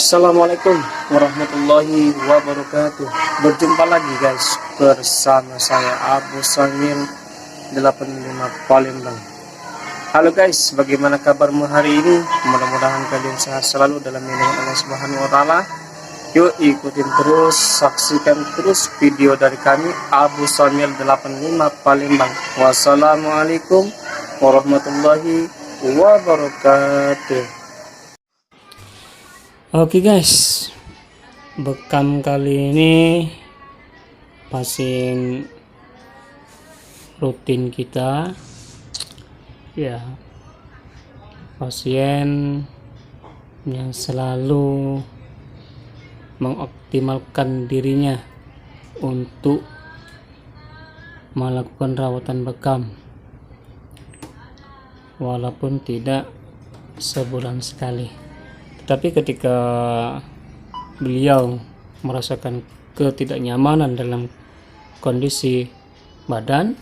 Assalamualaikum warahmatullahi wabarakatuh. Berjumpa lagi guys bersama saya Abu Samil 85 Palembang. Halo guys, bagaimana kabarmu hari ini? Mudah-mudahan kalian sehat selalu dalam lindungan Allah Subhanahu wa taala. Yuk ikutin terus, saksikan terus video dari kami Abu Samil 85 Palembang. Wassalamualaikum warahmatullahi wabarakatuh. Oke guys, bekam kali ini pasien rutin kita, ya, pasien yang selalu mengoptimalkan dirinya untuk melakukan rawatan bekam walaupun tidak sebulan sekali. Tapi ketika beliau merasakan ketidaknyamanan dalam kondisi badan,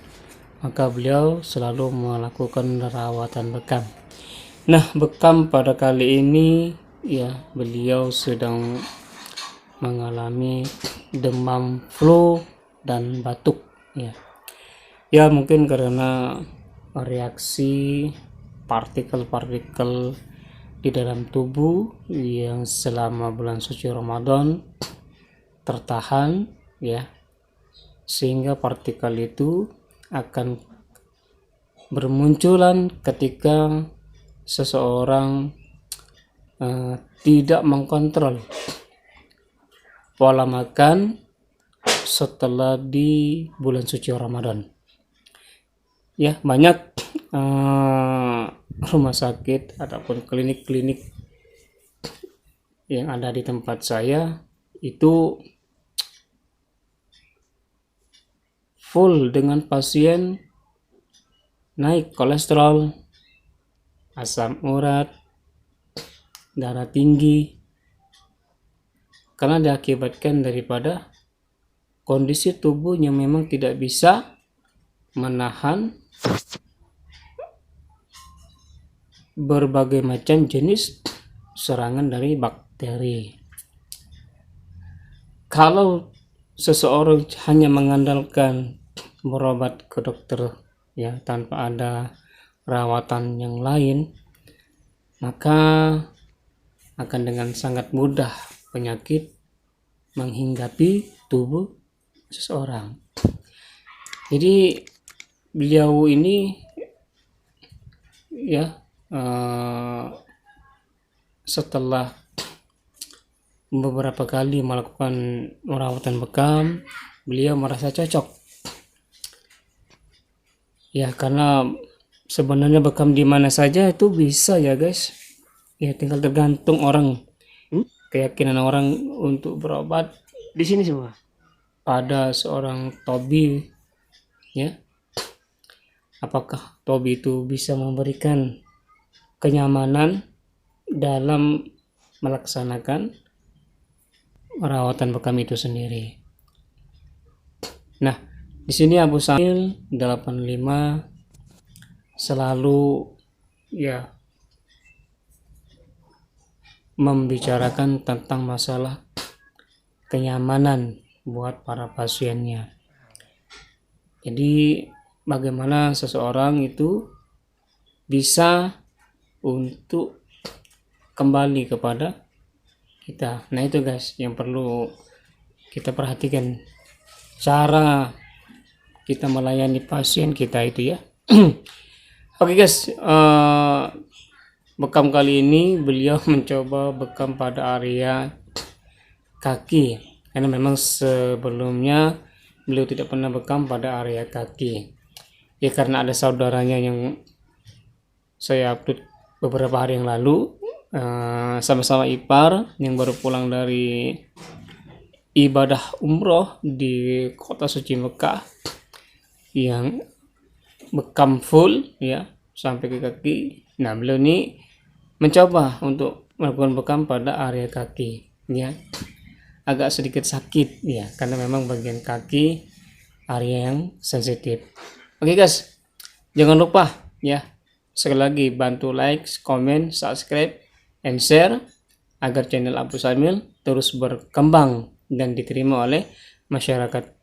maka beliau selalu melakukan rawatan bekam. Nah, bekam pada kali ini ya, beliau sedang mengalami demam flu dan batuk ya. Ya, mungkin karena reaksi partikel-partikel di dalam tubuh yang selama bulan suci Ramadan tertahan ya, sehingga partikel itu akan bermunculan ketika seseorang tidak mengkontrol pola makan setelah di bulan suci Ramadan ya. Banyak rumah sakit ataupun klinik-klinik yang ada di tempat saya itu full dengan pasien naik kolesterol, asam urat, darah tinggi, karena diakibatkan daripada kondisi tubuh yang memang tidak bisa menahan berbagai macam jenis serangan dari bakteri. Kalau seseorang hanya mengandalkan berobat ke dokter ya, tanpa ada rawatan yang lain, maka akan dengan sangat mudah penyakit menghinggapi tubuh seseorang. Jadi beliau ini ya, setelah beberapa kali melakukan perawatan bekam, beliau merasa cocok ya, karena sebenarnya bekam di mana saja itu bisa ya guys ya, tinggal tergantung orang, keyakinan orang untuk berobat. Di sini semua. Pada seorang tobi ya, apakah tobi itu bisa memberikan kenyamanan dalam melaksanakan perawatan bekam itu sendiri. Nah, di sini Abu Samil 85 selalu ya membicarakan tentang masalah kenyamanan buat para pasiennya. Jadi bagaimana seseorang itu bisa untuk kembali kepada kita. Nah itu guys yang perlu kita perhatikan, cara kita melayani pasien kita itu ya. Oke guys, bekam kali ini beliau mencoba bekam pada area kaki, karena memang sebelumnya beliau tidak pernah bekam pada area kaki ya, karena ada saudaranya yang saya upload beberapa hari yang lalu, sama-sama ipar yang baru pulang dari ibadah umroh di kota suci Mekah, yang bekam full ya sampai ke kaki. Nah beliau ini mencoba untuk melakukan bekam pada area kaki ya, agak sedikit sakit ya, karena memang bagian kaki area yang sensitif. Oke guys, jangan lupa ya, sekali lagi bantu like, comment, subscribe, and share agar channel Abu Samil terus berkembang dan diterima oleh masyarakat